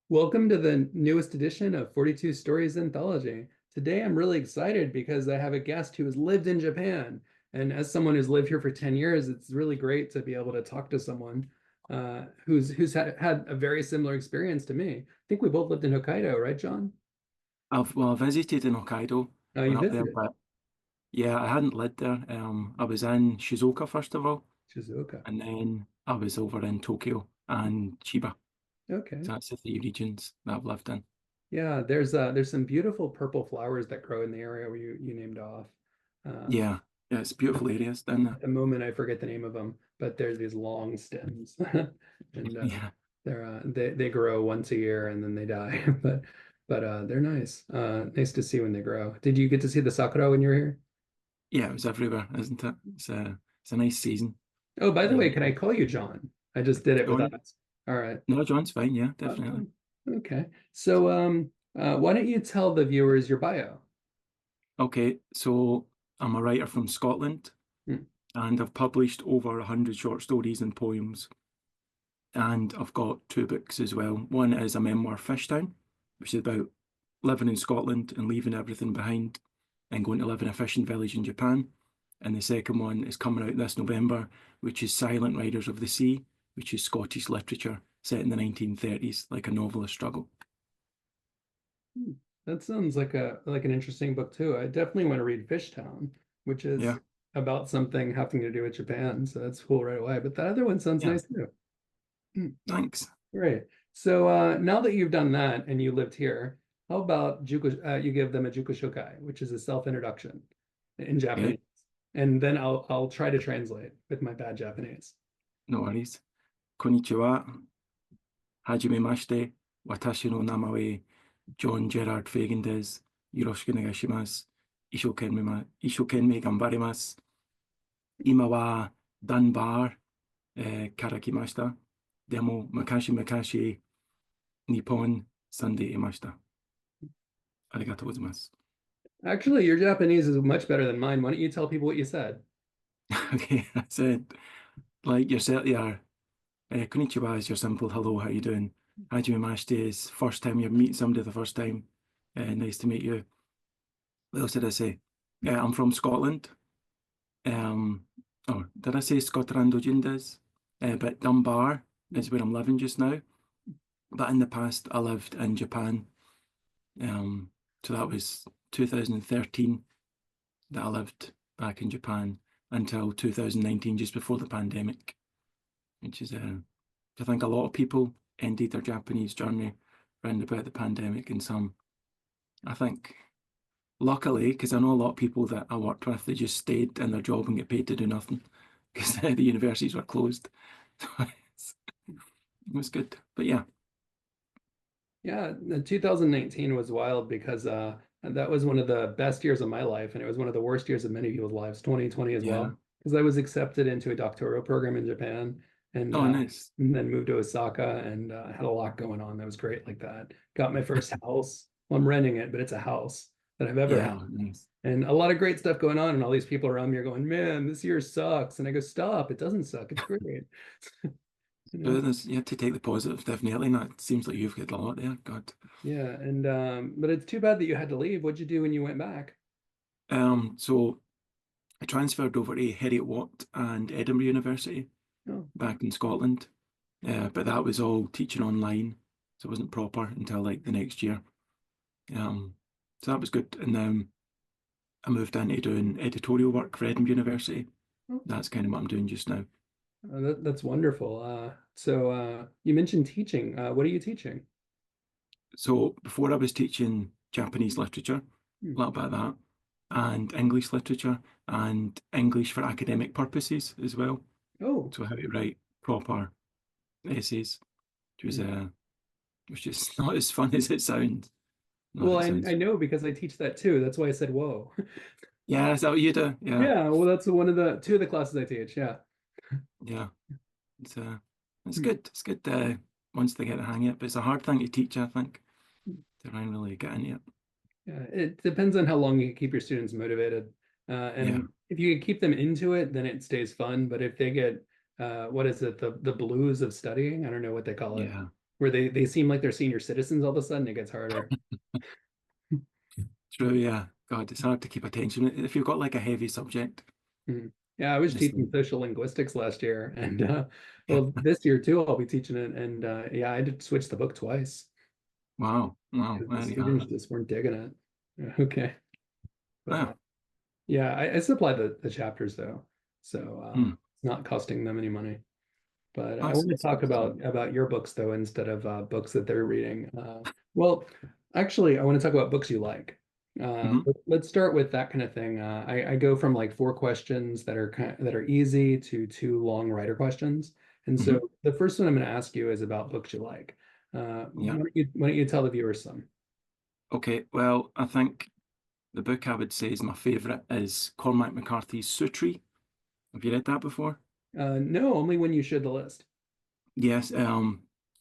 Welcome to the newest edition of 42 Stories Anthology. Today I'm really excited because I have a guest who has lived in Japan. And as someone who's lived here for 10 years, it's really great to be able to talk to someone who's had a very similar experience to me. I think we both lived in Hokkaido, right, John? I visited in Hokkaido, Oh, you went up there, visited but yeah, I hadn't lived there. I was in Shizuoka first of all, Shizuoka. and then I was over in Tokyo and Chiba. Okay. So that's the three regions that I've lived in. Yeah, there's some beautiful purple flowers that grow in the area where you named off. Um, Yeah, yeah, it's beautiful areas down at there. the moment I forget the name of them, but there's these long stems, and Yeah, they grow once a year and then they die. But they're nice. Nice to see when they grow. Did you get to see the sakura when you were here? yeah, it was everywhere, isn't it? It's a nice season. Oh, by the Yeah, way, can I call you John? I just did it without. John. All right. No, John's fine. Yeah, definitely. Oh, okay. So why don't you tell the viewers your bio? Okay, so I'm a writer from Scotland, Hmm. and I've published over 100 short stories and poems. And I've got two books as well. One is a memoir, Fishtown, which is about living in Scotland and leaving everything behind and going to live in a fishing village in Japan. And the second one is coming out this November, which is Silent Riders of the Sea, which is Scottish literature set in the 1930s, like a novelist struggle. Hmm. That sounds like a like an interesting book too. I definitely want to read Fishtown, which is Yeah, about something having to do with Japan. So that's cool right away. But that other one sounds yeah. nice too. Hmm. Thanks. Great. So now that you've done that and you lived here, how about you give them a Juku Shokai, which is a self-introduction in Okay, Japanese. And then I'll try to translate with my bad Japanese. no worries. Konnichiwa, hajime mashite, watashi no nama wa John Gerard Fagan des. Yoroshiku onegaishimasu. 一生懸命頑張ります。今はダンバー、から来ました。でも昔々日本住んでいました。ありがとうございます。Actually, your Japanese is much better than mine. Why don't you tell people what you said? Okay, that's it. Like yourself, yeah. Konnichiwa is your simple hello, how you doing? Hajime is first time you meet somebody the first time. Nice to meet you. What else did I say? I'm from Scotland. Um, oh, did I say Scotland Ojindes? But Dunbar is where I'm living just now. But in the past, I lived in Japan. So that was 2013 that I lived back in Japan until 2019, just before the pandemic, which is, I think a lot of people ended their Japanese journey around about the pandemic, and some, I think, luckily, because I know a lot of people that I worked with, they just stayed in their job and get paid to do nothing because the universities were closed. It was good. But yeah, Yeah, 2019 was wild because that was one of the best years of my life, and it was one of the worst years of many people's lives, 2020 as yeah. well, because I was accepted into a doctoral program in Japan Oh, nice. and then moved to Osaka and had a lot going on. That was great like that. Got my first house. Well, I'm renting it, but it's a house that I've ever had. Yeah, nice. And a lot of great stuff going on, and all these people around me are going, "Man, this year sucks." And I go, "Stop, it doesn't suck. It's great." You know? You have to take the positive, definitely. And that seems like you've got a lot there. God. Yeah, and but it's too bad that you had to leave. What'd you do when you went back? So I transferred over to Heriot Watt and Edinburgh University Oh, back in Scotland, but that was all teaching online, so it wasn't proper until like the next year. Um, so that was good, and then I moved into doing editorial work for Edinburgh University. oh, That's kind of what I'm doing just now. that's wonderful. So you mentioned teaching. What are you teaching? So before I was teaching Japanese literature, Hmm. a little bit of that, and English literature, and English for academic purposes as well. Oh, So how to write proper essays, which was hmm. which is not as fun as it sounds. Not Well, as it I sounds. know because I teach that too. That's why I said whoa. Yeah, is that what you do? Yeah, Yeah, well, that's one of the two of the classes I teach. Yeah. yeah. It's uh, it's Hmm. good. It's good once they get the hang of it. But it's a hard thing to teach, I think, to try and really get into it. Yeah, it depends on how long you keep your students motivated. Yeah, And if you keep them into it, then it stays fun. But if they get what is it, the blues of studying? I don't know what they call it. yeah. where they seem like they're senior citizens all of a sudden, it gets harder. True, yeah. God, it's hard to keep attention if you've got like a heavy subject. Mhm. Yeah, I was It's teaching like, social linguistics last year, and yeah. well, this year too, I'll be teaching it. And yeah, I had to switch the book twice Wow, wow. because the Well, students yeah. just weren't digging it. Yeah, okay, but Ah, yeah, I supply the chapters though, so hmm. it's not costing them any money. But I want to That's talk good to know. about your books though, instead of books that they're reading. Well, actually, I want to talk about books you like. Hmm. Let's start with that kind of thing. I go from like four questions that are that are easy to two long writer questions. And Hmm. so the first one I'm going to ask you is about books you like. Yeah. Why don't you tell the viewers some? Okay. Well, I think the book I would say is my favorite is Cormac McCarthy's Sutri. Have you read that before? No, only when you should the list. Yes.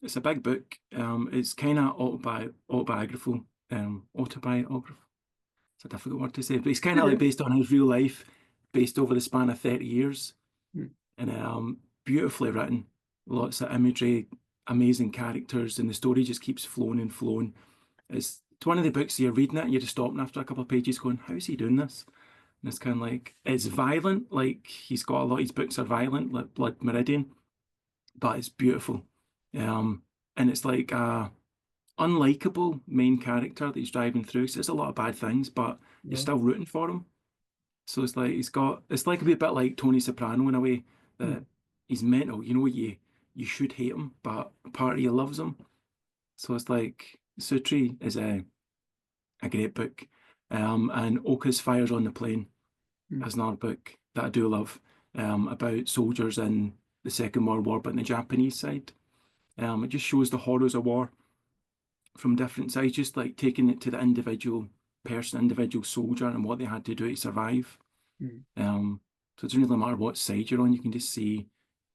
It's a big book. It's kind of autobiographical. Autobiographical. It's a difficult word to say, but it's kind of like based on his real life, based over the span of 30 years, and beautifully written. Lots of imagery, amazing characters, and the story just keeps flowing and flowing. It's one of the books you're reading it and you're just stopping after a couple of pages going, how is he doing this? And it's kind of like, it's violent, like he's got a lot of his books are violent, like Blood Meridian, but it's beautiful. Um, and it's like a unlikable main character that he's driving through. So there's a lot of bad things, but you're Well, still rooting for him. So it's like it's like a wee bit like Tony Soprano in a way hmm, that he's mental. You know, you should hate him, but part of you loves him. So it's like Sutri is a great book. And Oka's Fires on the Plain hmm, is another book that I do love, about soldiers in the Second World War, but in the Japanese side. It just shows the horrors of war from different sides, just like taking it to the individual person, individual soldier, and what they had to do to survive. hmm, So it doesn't really matter what side you're on, you can just see,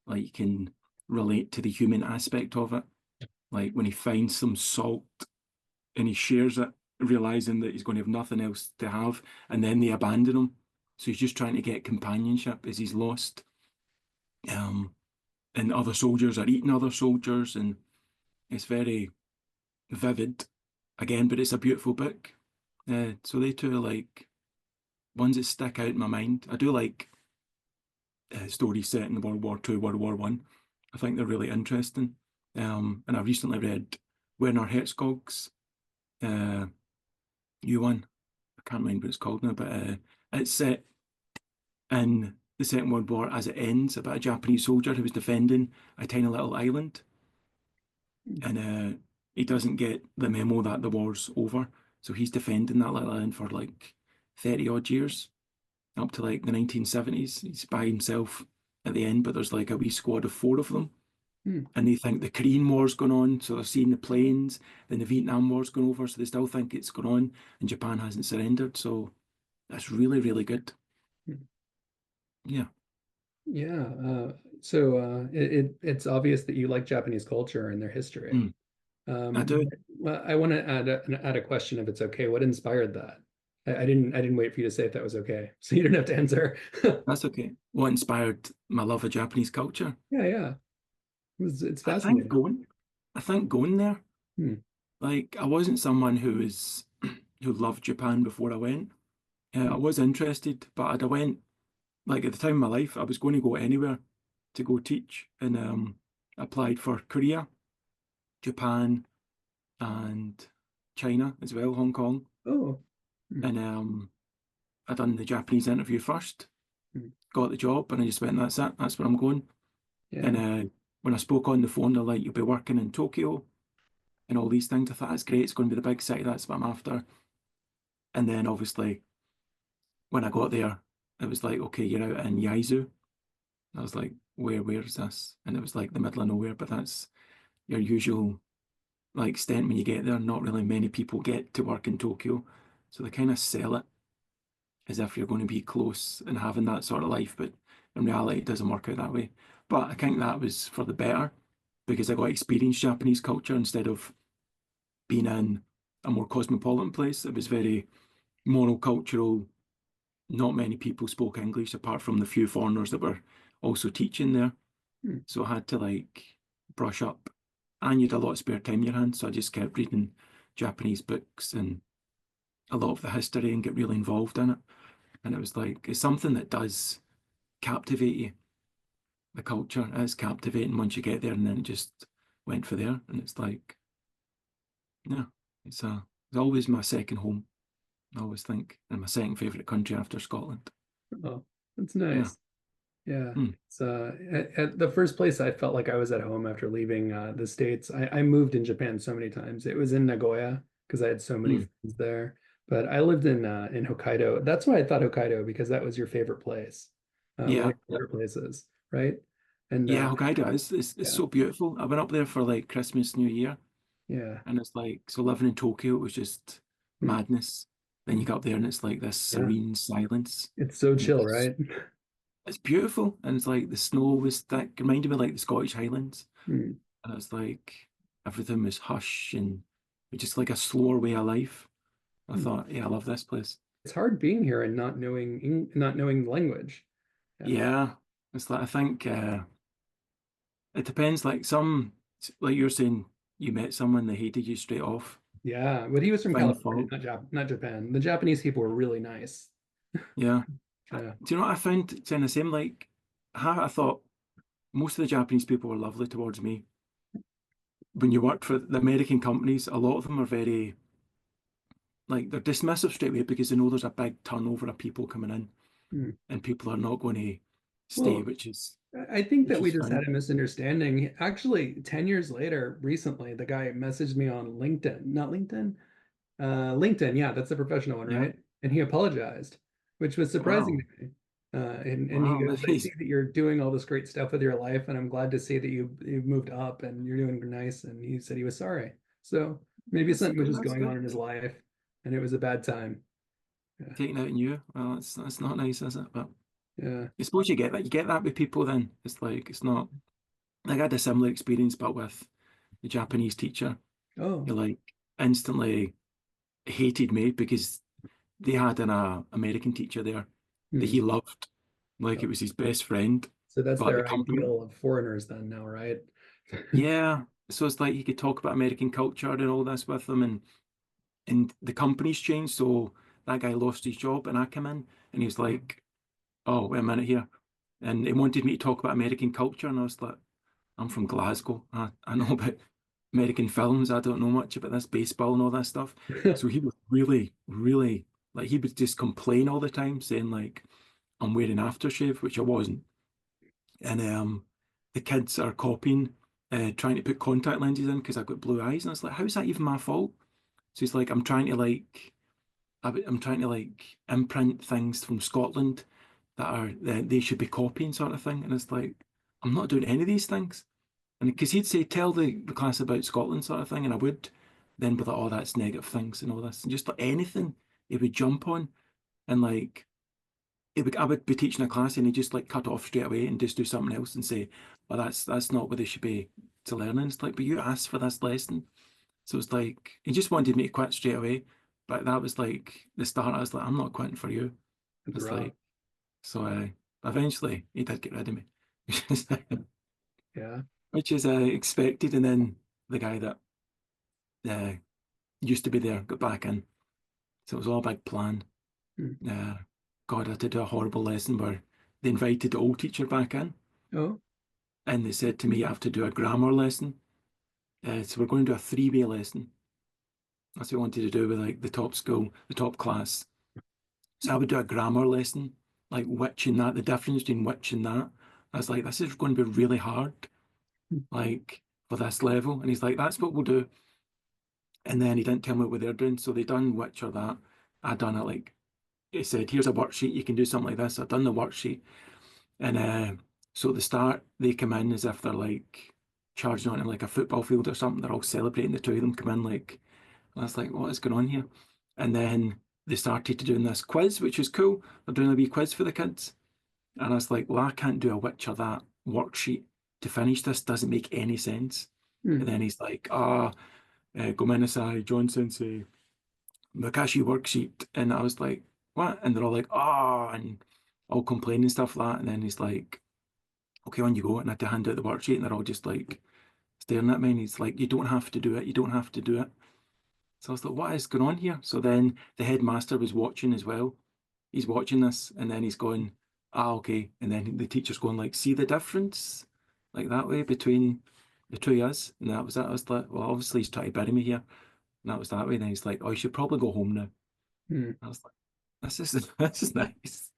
like, you can relate to the human aspect of it. Like when he finds some salt and he shares it, realizing that he's going to have nothing else to have, and then they abandon him. So he's just trying to get companionship as he's lost. Um, and other soldiers are eating other soldiers, and it's very vivid again, but it's a beautiful book. So they two are like ones that stick out in my mind. I do like stories set in World War Two, World War One. I think they're really interesting. And I recently read Werner Herzog's uh, new one. I can't remember what it's called now, but it's set in the Second World War as it ends about a Japanese soldier who was defending a tiny little island, hmm, and he doesn't get the memo that the war's over, so he's defending that little island for like 30 odd years, up to like the 1970s. He's by himself at the end, but there's like a wee squad of four of them, hmm, and they think the Korean War's going on, so they're seeing the planes. Then the Vietnam War's going over, so they still think it's going on, and Japan hasn't surrendered. So that's really, really good. hmm. Yeah. Yeah, so it's obvious that you like Japanese culture and their history. Mm, I do. Well, I want to add a question if it's okay. What inspired that? I didn't wait for you to say if that was okay, so you didn't have to answer. That's okay. What inspired my love of Japanese culture? Yeah, yeah, it's I think fascinating. going, I think going there. Hmm, Like I wasn't someone who was who loved Japan before I went. I hmm, was interested, but I went like at the time of my life, I was going to go anywhere to go teach, and applied for Korea, Japan, and China as well, Hong Kong, oh, hmm, and I done the Japanese interview first, hmm, got the job, and I just went, that's it, that's where I'm going. And yeah, when I spoke on the phone, they're like, you'll be working in Tokyo and all these things. I thought that's great, it's going to be the big city, that's what I'm after. And then obviously when I got there, it was like, okay, you're out in Yaizu. I was like, where is this? And it was like the middle of nowhere, but that's your usual like extent when you get there. Not really many people get to work in Tokyo. So they kind of sell it as if you're going to be close and having that sort of life, but in reality, it doesn't work out that way. But I think that was for the better because I got to experience Japanese culture instead of being in a more cosmopolitan place. It was very monocultural. Not many people spoke English apart from the few foreigners that were also teaching there. hmm, So I had to like brush up. and you had a lot of spare time in your hands. So I just kept reading Japanese books and a lot of the history and get really involved in it. And it was like, it's something that does captivate you. The culture is captivating once you get there, and then it just went for there. And it's like, yeah, it's always my second home. I always think, and my second favorite country after Scotland. Oh, that's Yeah. nice. Yeah. Mm. It's at the first place I felt like I was at home after leaving the States. I moved in Japan so many times. It was in Nagoya because I had so many Mm. friends there. But I lived in Hokkaido. That's why I thought Hokkaido, because that was your favorite place. One Yeah. of your favorite places, right? And Yeah, Hokkaido is it's yeah, so beautiful. I went up there for like Christmas, New Year, yeah. and it's like so living in Tokyo it was just Hmm. madness. Then you go up there and it's like this Yeah. serene silence, It's so and chill, right? it's beautiful. And it's like the snow was that reminded me like the Scottish Highlands, Hmm. and it's like everything was hush and it's just like a slower way of life. I Hmm. thought, yeah, I love this place. It's hard being here and not knowing the language. Yeah. Yeah, it's like I think it depends. Like some, like you're saying, you met someone they hated you straight off. Yeah, but he was from Find California, fault. not Japan. The Japanese people were really nice. Yeah. Yeah. Do you know what I found saying the same? Like, I thought most of the Japanese people were lovely towards me. When you work for the American companies, a lot of them are very, like, they're dismissive straight away because they know there's a big turnover of people coming in Hmm. and people are not going to stay, Well, which is I think which that we is just had fine. a misunderstanding. Actually, 10 years later, recently, the guy messaged me on LinkedIn, not LinkedIn, LinkedIn. Yeah, that's the professional one, Yeah. right? And he apologized, which was surprising Wow. to me. And he Wow. goes, I see that you're doing all this great stuff with your life, and I'm glad to see that you've moved up and you're doing nice. And he said he was sorry. So maybe something was just That's going good. on in his life, and it was a bad time. Yeah, Taking out on you. Well, that's not nice, is it? But yeah. I suppose you get that. You get that with people then. It's like it's not like I had a similar experience, but with the Japanese teacher. He Oh, like instantly hated me because they had an American teacher there that hmm. he loved, like it was his best friend. So that's But the their company, ideal of foreigners then now, right? yeah. So it's like he could talk about American culture and all this with them, and the company's changed. So that guy lost his job, and I come in, and he was like, "Oh, wait a minute here," and he wanted me to talk about American culture, and I was like, "I'm from Glasgow. I know about American films. I don't know much about this baseball and all that stuff." So he was really, really like he would just complain all the time, saying like I'm wearing aftershave, which I wasn't, and the kids are copying, trying to put contact lenses in because I've got blue eyes, and I was like, "How's that even my fault?" So he's like, I'm trying to like imprint things from Scotland that are that they should be copying, sort of thing," and it's like I'm not doing any of these things. And because he'd say, tell the class about Scotland, sort of thing, and I would then be like, oh, that's negative things and all this. And just like anything he would jump on. And like, I would be teaching a class and he'd just like cut off straight away and just do something else and say, well, that's not what they should be to learn. And it's like, but you asked for this lesson. So it's like, he just wanted me to quit straight away. But that was like the start. I was like, I'm not quitting for you. It's It's rough. like, so eventually he did get rid of me, Yeah. which is expected. And then the guy that uh, used to be there, got back in. So it was all a big plan. Hmm. Uh, God, I had to do a horrible lesson where they invited the old teacher back in Oh, and they said to me, I have to do a grammar lesson. So we're going to do a three-way lesson. That's what we wanted to do with like the top school, the top class. So I would do a grammar lesson, like which and that, the difference between which and that. I was like, this is going to be really hard, like for this level. And he's like, that's what we'll do. And then he didn't tell me what they're doing. So they done which or that. I done it like it said, here's a worksheet, you can do something like this. I've done the worksheet. And so at the start, they come in as if they're like charging onto like a football field or something. They're all celebrating. The two of them come in like, I was like, what is going on here? And then they started to doing this quiz, which is cool. They're doing a wee quiz for the kids. And I was like, well, I can't do a which or that worksheet to finish this. Doesn't make any sense. And hmm. then he's like, Gomenasai, John Sensei, Makashi worksheet. And I was like, what? And they're all like, and all complaining stuff like that. And then he's like, okay, on you go. And I had to hand out the worksheet, and they're all just like staring at me, and he's like, "You don't have to do it. You don't have to do it." So I was like, "What is going on here?" So then the headmaster was watching as well. He's watching this, and then he's going, "Ah, okay." And then the teacher's going like, "See the difference, like that way between the two of us." And that was it. I was like, "Well, obviously he's trying to bury me here." And that was that way. Then he's like, "Oh, you should probably go home now." Hmm. I was like, "This is this is nice."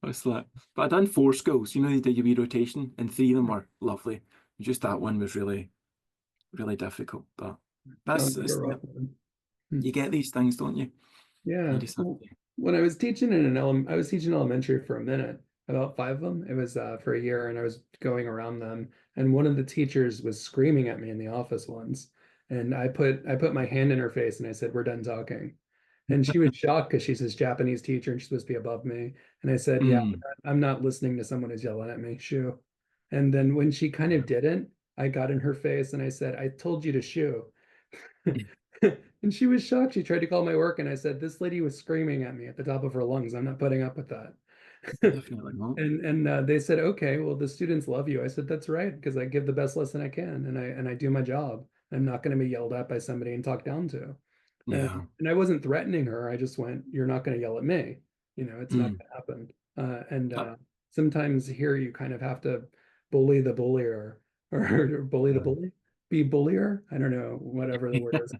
I was like, but I done four schools. You know, they did your wee rotation, and three of them were lovely. Just that one was really, really difficult. But Sounds that's like a it's rough like, one. Hmm. you get these things, don't you? You Yeah. just have Well, to. when I was teaching I was teaching elementary for a minute, about five of them. It was for a year, and I was going around them. And one of the teachers was screaming at me in the office once, and I put my hand in her face and I said, "We're done talking." And she was shocked because she's this Japanese teacher and she's supposed to be above me. And I said, "Yeah, Mm, I'm not listening to someone who's yelling at me. Shoo." And then when she kind of didn't, I got in her face and I said, "I told you to shoo." And she was shocked. She tried to call my work, and I said, "This lady was screaming at me at the top of her lungs. I'm not putting up with that." definitely not. And they said, "Okay, well, the students love you." I said, "That's right, because I give the best lesson I can, and I do my job. I'm not going to be yelled at by somebody and talked down to." Yeah. And I wasn't threatening her. I just went, "You're not going to yell at me. You know, it's not Mm. going to happen." And That, sometimes here you kind of have to bully the bullier, or bully the yeah. bully, be bullier. I don't know, whatever the word is.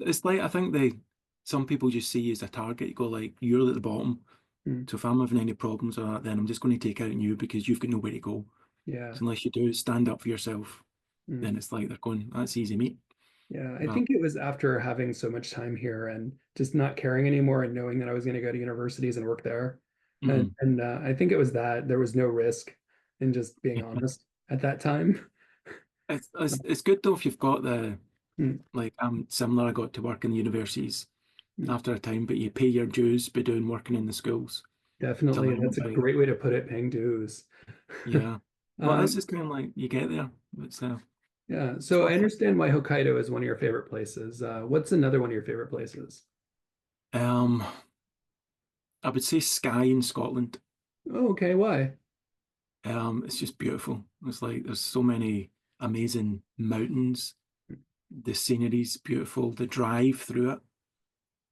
It's like I think some people just see you as a target. You go like, "You're at the bottom. Mm, So if I'm having any problems with that, then I'm just going to take out on you because you've got nowhere to go. yeah. So unless you do stand up for yourself, Mm. then it's like they're going, that's easy, mate." Yeah, I But think it was after having so much time here and just not caring anymore and knowing that I was going to go to universities and work there. mm, And I think it was that there was no risk in just being honest at that time. it's good though if you've got the Mm, like I'm similar. I got to work in the universities mm. after a time, but you pay your dues by doing working in the schools to Definitely. learn That's a about. great way to put it, paying dues. Yeah, but this Um, is kind of like you get there. yeah, It's so I worth it. understand why Hokkaido is one of your favorite places. What's another one of your favorite places? Um, I would say Skye in Scotland. Oh, okay, why? It's just beautiful. It's like there's so many amazing mountains. The scenery's beautiful. The drive through it,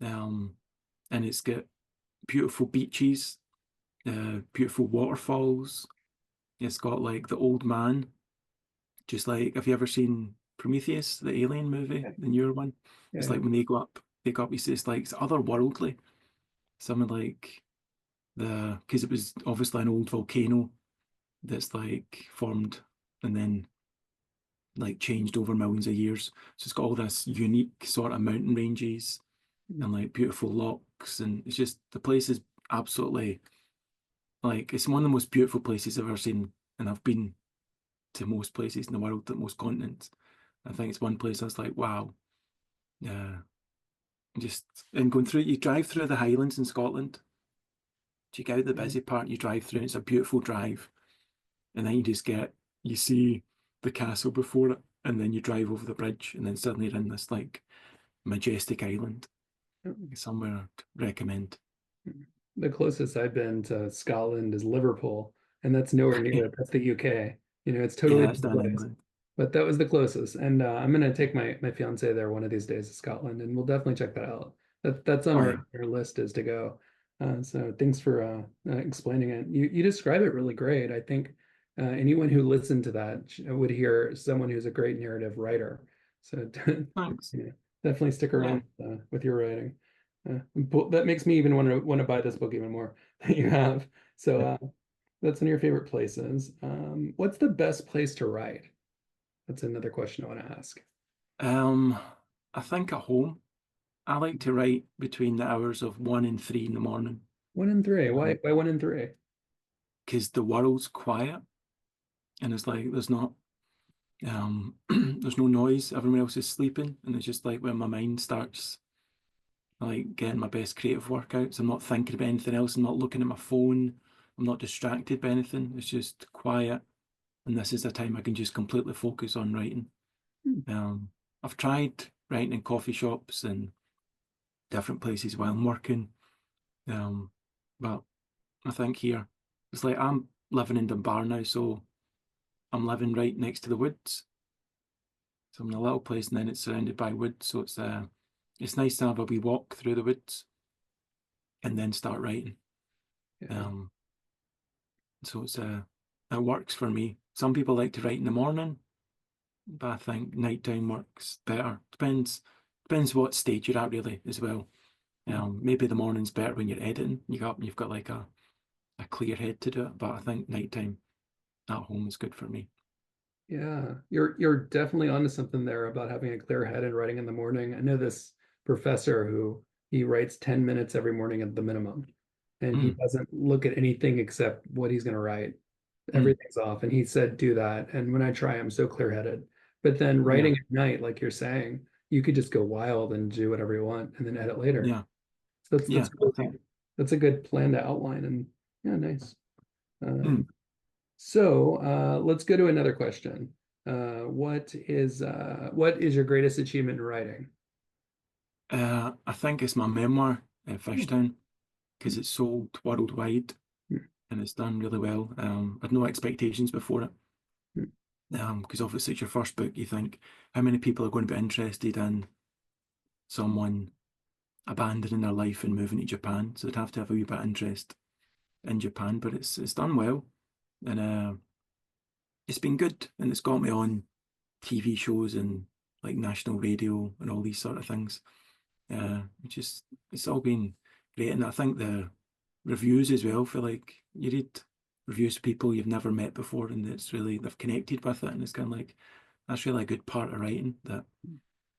um, and it's got beautiful beaches, beautiful waterfalls. It's got like the old man, just like have you ever seen Prometheus, the alien movie, Yeah, the newer one? It's yeah. like when they go up, it's like it's otherworldly. Something like because it was obviously an old volcano that's like formed and then like changed over millions of years. So it's got all this unique sort of mountain ranges Mm, and like beautiful locks, and it's just the place is absolutely like it's one of the most beautiful places I've ever seen, and I've been to most places in the world, at most continents. I think it's one place I was like, wow, yeah. Just and going through, you drive through the Highlands in Scotland. You get out the yeah. busy part, you drive through, and it's a beautiful drive, and then you see the castle before it, and then you drive over the bridge, and then suddenly you're in this like majestic island. Somewhere to recommend. The closest I've been to Scotland is Liverpool, and that's nowhere near it. That's the UK. You know, it's Yeah, totally that's different down place. England. But that was the closest. And I'm gonna take my fiance there one of these days to Scotland, and we'll definitely check that out. That's on Oh yeah. our list is to go. So thanks for explaining it. You describe it really great. I think anyone who listened to that would hear someone who's a great narrative writer. So Thanks. yeah, definitely stick Yeah. around with your writing. That makes me even want to buy this book even more that you have. So that's one of your favorite places. What's the best place to write? That's another question I want to ask. Um, I think at home, I like to write between the hours of 1 and 3 in the morning. One in three. Why one in three? Because the world's quiet and it's like there's not there's no noise. Everyone else is sleeping, and it's just like when my mind starts like getting my best creative work out. So I'm not thinking about anything else. I'm not looking at my phone. I'm not distracted by anything. It's just quiet, and this is the time I can just completely focus on writing. Hmm. Um, I've tried writing in coffee shops and different places while I'm working. Um, but I think here it's like I'm living in Dunbar now, so I'm living right next to the woods. So I'm in a little place, and then it's surrounded by woods. So it's nice to have a wee walk through the woods and then start writing. Yeah. Um, so it works for me. Some people like to write in the morning, but I think nighttime works better. Depends what stage you're at really as well. Maybe the morning's better when you're editing. You got you've got like a clear head to do it, but I think nighttime at home is good for me. Yeah, you're definitely onto something there about having a clear head and writing in the morning. I know this professor who he writes 10 minutes every morning at the minimum, and he Mm, doesn't look at anything except what he's going to write. mm, Everything's off. And he said, do that. And when I try, I'm so clear-headed. But then yeah, writing at night, like you're saying, you could just go wild and do whatever you want and then edit later. yeah, So yeah. I think. that's a good plan to outline. And yeah, nice. Mm. Let's go to another question. What is your greatest achievement in writing? I think it's my memoir, Hmm. Fishtown, because it's sold worldwide and it's done really well. I had no expectations before it. Hmm. Because obviously it's your first book, you think, how many people are going to be interested in someone abandoning their life and moving to Japan? So they'd have to have a wee bit of interest in Japan, but it's done well, and it's been good, and it's got me on TV shows and like national radio and all these sort of things. Which is it's all been great, and I think the reviews as well feel like you read reviews of people you've never met before, and it's really they've connected with it, and it's kind of like that's really a good part of writing that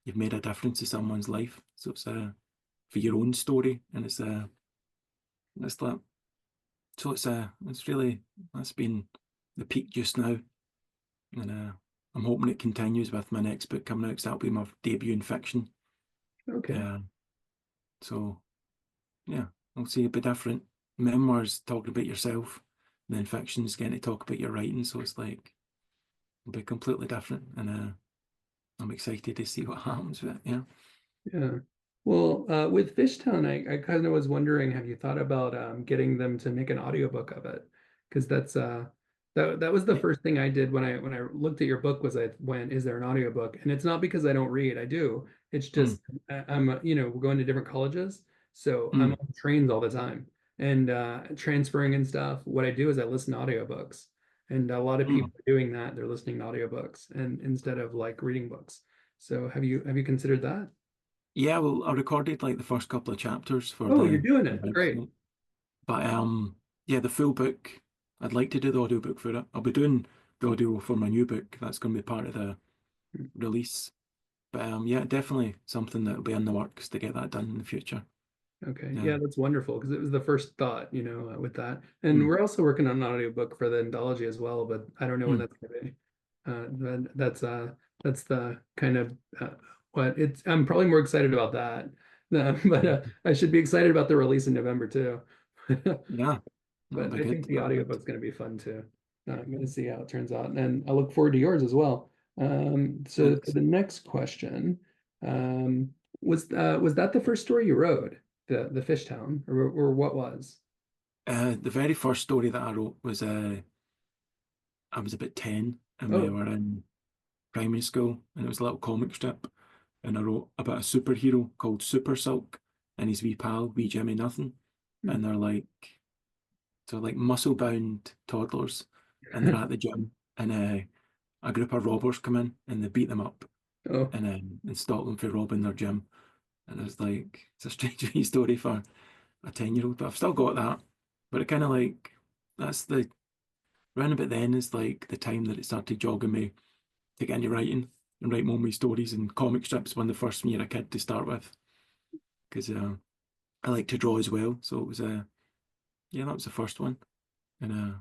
you've made a difference to someone's life. So it's for your own story, and it's that. So it's really that's been the peak just now, and I'm hoping it continues with my next book coming out. 'Cause that'll be my debut in fiction. Okay. Uh, so yeah, I'll see a bit different. Memoirs talking about yourself, and then fiction's getting to talk about your writing. So it's like it'll be completely different, and I'm excited to see what happens with it. Yeah. Yeah. Well, with Fishtown, I kind of was wondering, have you thought about getting them to make an audiobook of it? Because that was the Yeah. first thing I did when I looked at your book was I went, is there an audiobook? And it's not because I don't read, I do. It's Mm, just I'm we're going to different colleges, so I'm mm, on trains all the time and transferring and stuff. What I do is I listen to audiobooks, and a lot of mm. people are doing that. They're listening to audiobooks and instead of like reading books. So have you considered that? Yeah, well, I recorded like the first couple of chapters for Oh, you're doing the it. Great. website. But yeah, the full book, I'd like to do the audiobook for it. I'll be doing the audio for my new book. That's going to be part of the release. But yeah, definitely something that'll be in the works to get that done in the future. Okay. Yeah. Yeah, that's wonderful because it was the first thought, with that. And Mm, we're also working on an audiobook for the anthology as well, but I don't know when mm. that's going to be. That's the kind of what it's I'm probably more excited about that. But I should be excited about the release in November too. Yeah, that'll But be I good. think the That'll be good. audiobook's going to be fun too. I'm going to see how it turns out. And I look forward to yours as well. So for Thanks. the next question, um, was that the first story you wrote, the Fish Town, or what was? The very first story that I wrote was I was about 10 and we Oh, were in primary school, and it was a little comic strip, and I wrote about a superhero called Super Silk and his wee pal, wee Jimmy Nothing. hmm. And they're like muscle bound toddlers, and they're at the gym, and a group of robbers come in and they beat them up Oh, and stop them from robbing their gym. And it's like it's a strange wee story for a 10-year-old, but I've still got that. But it kind of like that's the round about then is like the time that it started jogging me to get into writing and write more wee stories, and comic strips when the first when you're a kid to start with, because I like to draw as well. So it was yeah, that was the first one. And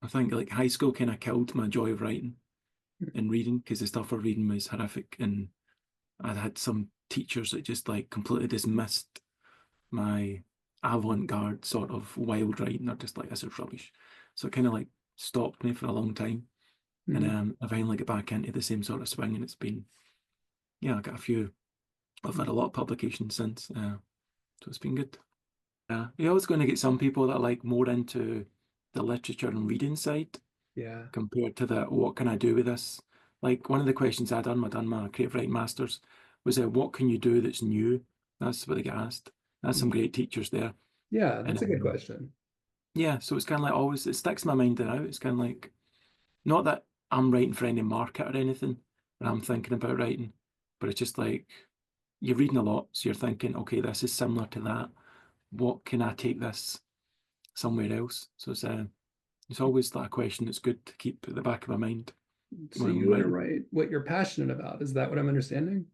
I think like high school kind of killed my joy of writing and reading, because the stuff I was reading was horrific, and I had some teachers that just like completely dismissed my avant-garde sort of wild writing. They're just like, this is rubbish. So it kind of like stopped me for a long time. And mhm. I finally got back into the same sort of swing, and it's been, yeah, I got a few, I've had a lot of publications since, so it's been good. You're always going to get some people that are like more into the literature and reading side Yeah. compared to the what can I do with this? Like one of the questions I done my creative writing masters was what can you do that's new? That's what they get asked. That's some great teachers there. Yeah, And that's a good question. yeah, so it's kind of like always it sticks in my mind now. It's kind of like not that I'm writing for any market or anything when I'm thinking about writing, but it's just like you're reading a lot, so you're thinking, okay, this is similar to that. What can I take this somewhere else? So it's always that question that's good to keep at the back of my mind So when I'm you want to writing. write what you're passionate about. Is that what I'm understanding?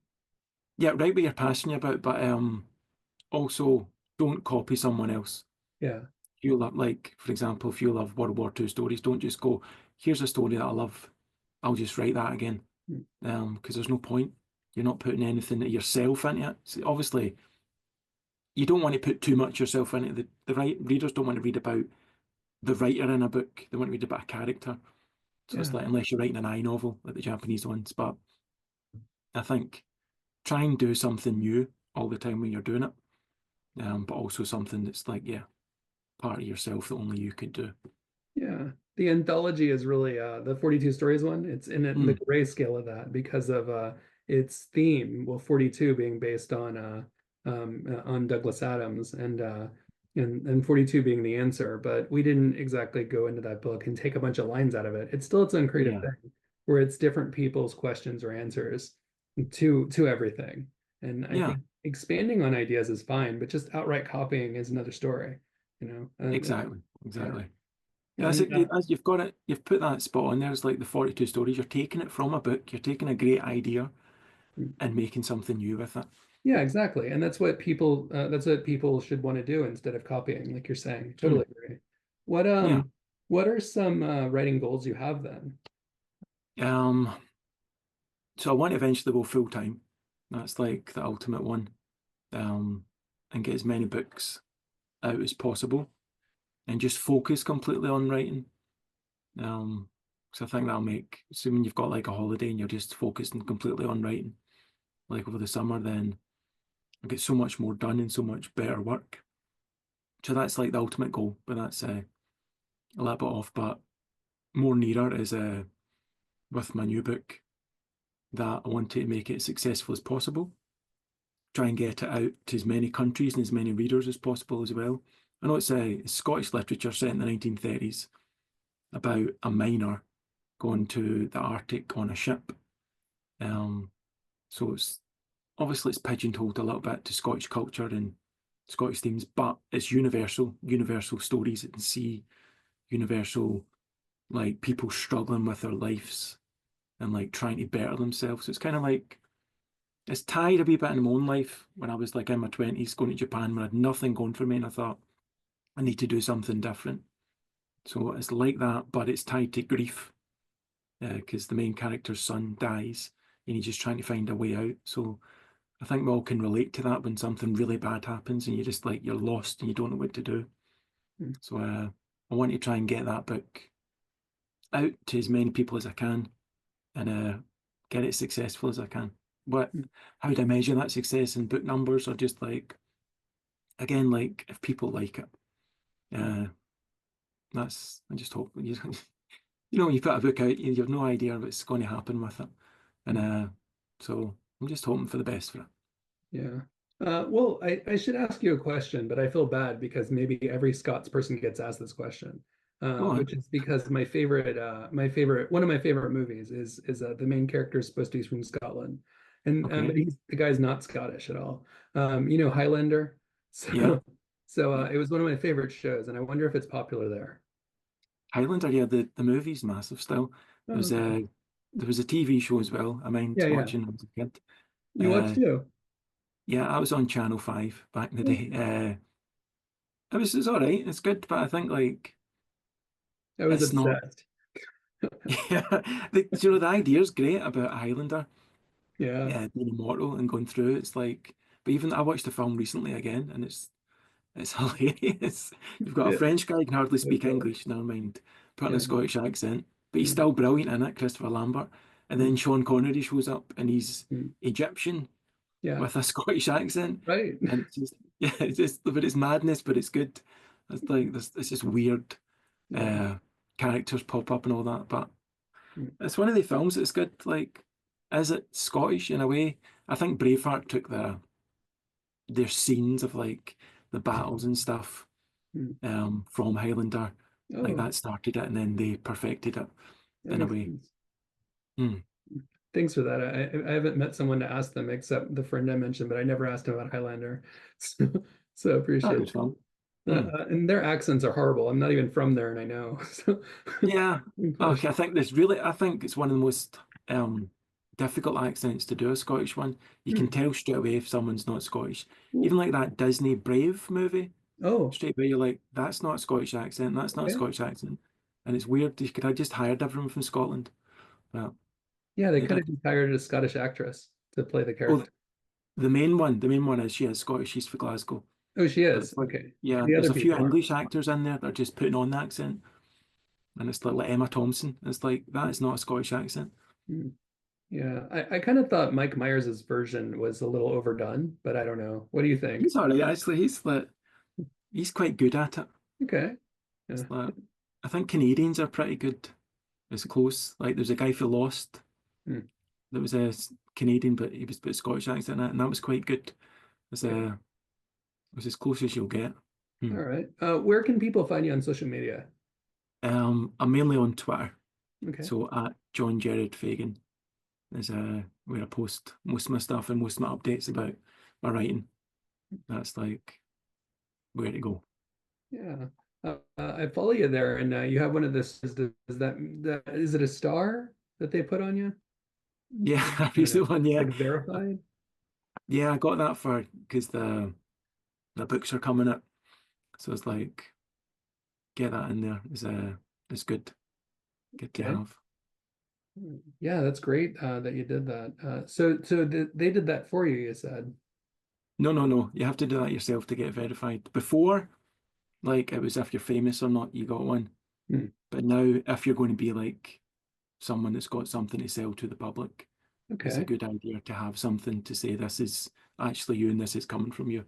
Yeah, write what you're passionate about, but also don't copy someone else. Yeah. You love, like, for example, if you love World War II stories, don't just go, here's a story that I love. I'll just write that again. Because there's no point. You're not putting anything of yourself into it. So obviously, you don't want to put too much yourself into it. The readers don't want to read about the writer in a book. They want to read about a character. So it's Yeah. like, unless you're writing an I novel, like the Japanese ones. But I think try and do something new all the time when you're doing it. But also something that's like, yeah, part of yourself that only you could do. Yeah. The anthology is really the 42 stories one. It's in the Mm, grayscale of that because of its theme, well, 42 being based on Douglas Adams and 42 being the answer, but we didn't exactly go into that book and take a bunch of lines out of it. It's still its own creative yeah, thing where it's different people's questions or answers to everything. And I yeah, think expanding on ideas is fine, but just outright copying is another story, you know? exactly, Yeah. exactly. That's And it. You've got it. You've put that spot on there. It's like the 42 stories. You're taking it from a book. You're taking a great idea and making something new with it. yeah, exactly. And that's what people should want to do instead of copying, like you're saying. Mm, Totally agree. What yeah. what are some writing goals you have then? Um. So I want to eventually go full time. That's like the ultimate one. Um, and get as many books out as possible, and just focus completely on writing. Because I think that'll make, assuming you've got like a holiday and you're just focusing completely on writing, like over the summer, then I get so much more done and so much better work. So that's like the ultimate goal, but that's a little bit off. But more nearer is with my new book that I want to make it as successful as possible. Try and get it out to as many countries and as many readers as possible as well. I know it's Scottish literature set in the 1930s about a miner going to the Arctic on a ship. Um, so it's obviously it's pigeonholed a little bit to Scottish culture and Scottish themes, but it's universal stories at sea, universal like people struggling with their lives and like trying to better themselves. It's kind of like it's tied a wee bit in my own life when I was like in my 20s going to Japan when I had nothing going for me and I thought I need to do something different. So it's like that, but it's tied to grief because the main character's son dies and he's just trying to find a way out. So I think we all can relate to that when something really bad happens and you just like you're lost and you don't know what to do. So I want to try and get that book out to as many people as I can and get it successful as I can. But how do I measure that success in book numbers or just like again like if people like it? Uh, that's I just hope you you know when you put a book out you have no idea what's going to happen with it, and so I'm just hoping for the best for it. Yeah. Well, I should ask you a question, but I feel bad because maybe every Scots person gets asked this question, Go on. which is because one of my favorite movies is the main character is supposed to be from Scotland, and but Okay. the guy's not Scottish at all. You know Highlander, Yeah. so so Yeah. it was one of my favorite shows, and I wonder if it's popular there. Highlander, yeah, the movie's massive still. Oh, There was okay. a there was a TV show as well. I mind Yeah, yeah. watching when I was a kid. You watched Uh, too? yeah, I was on Channel 5 back in the day. Okay. It's all right. It's good, but I think like I was it's not. obsessed. Yeah, the idea is great about Highlander Yeah. being immortal and going through. It's like, but even I watched the film recently again, and it's hilarious. You've got a Yeah. French guy who can hardly So speak silly. English, never mind putting a Yeah. Scottish accent, but he's Mm, still brilliant in it, Christopher Lambert. And then mm, Sean Connery shows up and he's mm. Egyptian Yeah. with a Scottish accent. Right. And it's just, yeah, it's just, but it's madness, but it's good. It's like, this, it's just weird Yeah. uh, characters pop up and all that. But Mm. It's one of the films that's good. Like, is it Scottish in a way? I think Braveheart took their scenes of like the battles and stuff Mm. from Highlander. Like Oh, that started it and then they perfected it that in a makes way. sense. Hmm. Thanks for that. I haven't met someone to ask them except the friend I mentioned, but I never asked him about Highlander. So, so Oh, appreciate good film. it. Hmm. And their accents are horrible. I'm not even from there, and I know. So, Yeah. Okay, question. I think it's one of the most difficult accents to do, a Scottish one. You can Hmm. tell straight away if someone's not Scottish. Ooh. Even like that Disney Brave movie, Oh, straight away you're like, that's not a Scottish accent, that's not a okay. Scottish accent. And it's weird. You could have just hired everyone from Scotland. But Yeah, they they could have did. just hired a Scottish actress to play the Oh, character. the main one is she is Scottish, she's for Glasgow. Oh, she But is. it's like, Okay. yeah, The there's other a few people aren't. English actors in there that are just putting on the accent. And it's like Emma Thompson. It's like, that is not a Scottish accent. Hmm. Yeah, I kind of thought Mike Myers' version was a little overdone, but I don't know. What do you think? He's all right, actually. He's quite good at it. Okay. It's Yeah. like, I think Canadians are pretty good. It's close. Like there's a guy for Lost Hmm. that was a Canadian, but he was put Scottish accent in it, and that was quite good. It's Okay. it was as close as you'll get. All Hmm. right. Where can people find you on social media? I'm mainly on Twitter, Okay. so at John Gerard Fagan is where I post most of my stuff and most of my updates about my writing. That's like where to go. Yeah. I follow you there, and you have one of this. Is it a star that they put on you? Yeah, I I don't know. recent one. Yeah, Like verified? yeah, I got that for because the books are coming up, so it's like get that in there is good. Good to Okay. have. Yeah, that's great that you did that. They did that for you, you said. No, no, no. You have to do that yourself to get verified. Before, like it was if you're famous or not, you got one. Hmm. But now, if you're going to be like someone that's got something to sell to the public, it's a Okay. good idea to have something to say this is actually you and this is coming from you.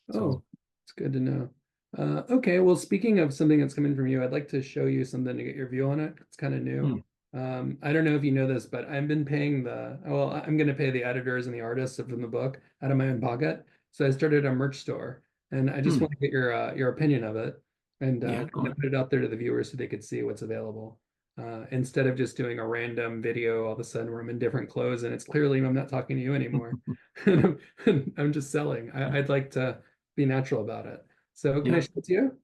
Oh, So, it's good to know. Okay, well, speaking of something that's coming from you, I'd like to show you something to get your view on it. It's kind of new. hmm, I don't know if you know this, but I've been paying I'm going to pay the editors and the artists from the book out of my own pocket. So I started a merch store, and I just hmm, want to get your opinion of it and yeah, go kind of on. put it out there to the viewers so they could see what's available. Instead of just doing a random video all of a sudden where I'm in different clothes and it's clearly I'm not talking to you anymore. I'm just selling. I'd like to be natural about it. So can I Yeah, show it to you?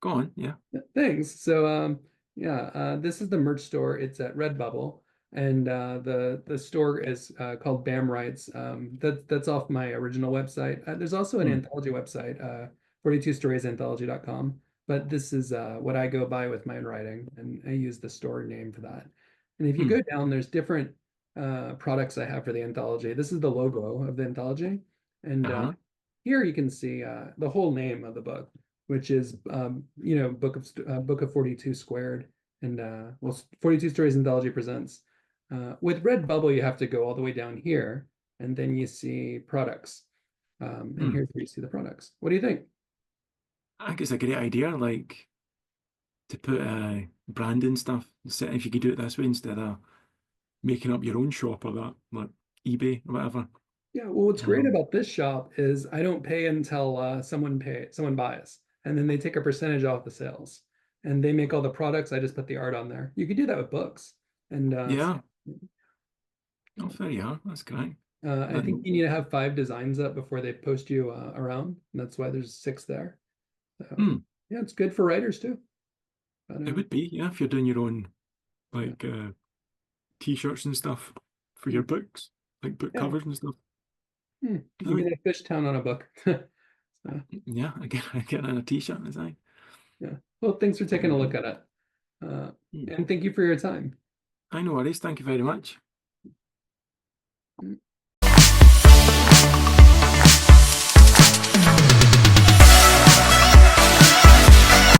go on. Yeah. Thanks. So yeah, this is the merch store. It's at Redbubble, and the store is called Bam Rights. That's off my original website. There's also an Hmm, anthology website, 42storiesanthology.com. But this is what I go by with my own writing, and I use the store name for that. And if you hmm, go down, there's different products I have for the anthology. This is the logo of the anthology, and uh-huh. here you can see the whole name of the book, which is Book of 42 Squared, and 42 Stories Anthology Presents. With Redbubble, you have to go all the way down here, and then you see products. And Hmm. here's where you see the products. What do you think? I think it's a great idea, like to put branding stuff. So if you could do it this way instead of making up your own shop or that, like eBay or whatever. Yeah, well, what's great Um, about this shop is I don't pay until someone buys, and then they take a percentage off the sales, and they make all the products. I just put the art on there. You could do that with books, and yeah, oh, there you are. That's great. I think Then you need to have 5 designs up before they post you around. And that's why there's 6 there. So hmm, yeah, it's good for writers too. But it would be, yeah, if you're doing your own yeah, like t-shirts and stuff for your books, like book yeah. covers and stuff. You I can would, get a fish town on a book. So, yeah, I get in a t-shirt, is I. yeah. Well, thanks for taking a look at it. Hmm. And thank you for your time. I know worries. Thank you very much.